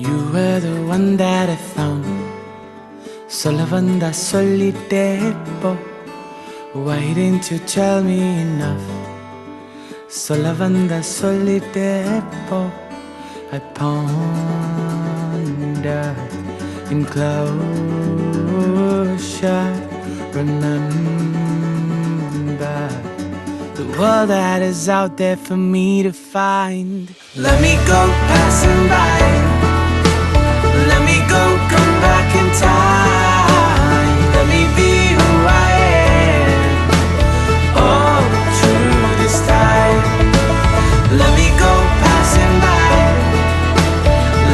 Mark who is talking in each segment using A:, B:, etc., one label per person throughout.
A: You were the one that I found. சொல்ல வந்தா சொல்லிட்டே போ. Why didn't you tell me enough? சொல்ல வந்தா சொல்லிட்டே போ. I ponder in closure. Remember the world that is out there for me to find. Let me go passing by. Let me go, come back in time. Let me be who I am. Oh, through this time. Let me go passing by.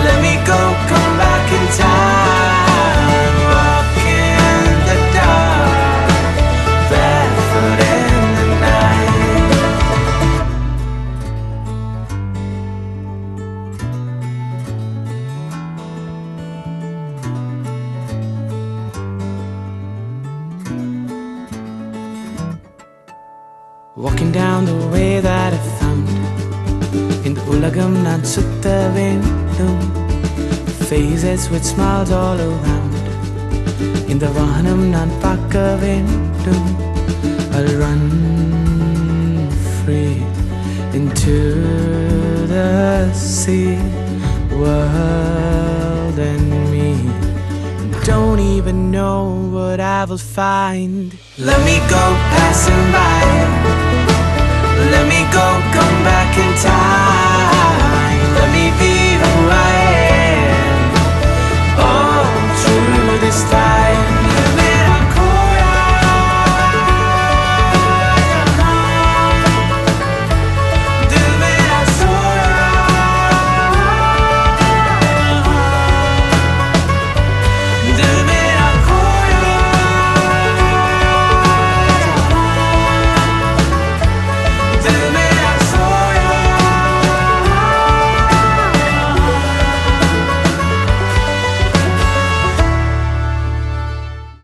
A: Let me go, come back in time. Walk in the dark, barefoot in the night. Walking down the way that I found. இந்த உலகம் நான் சுத்த வேண்டும். Faces with smiles all around. இந்த வானம் நான் பார்க்க வேண்டும். I'll run free into the sea. World and me don't even know what I will find. Let me go passing by. Let me go, come back in time. Let me be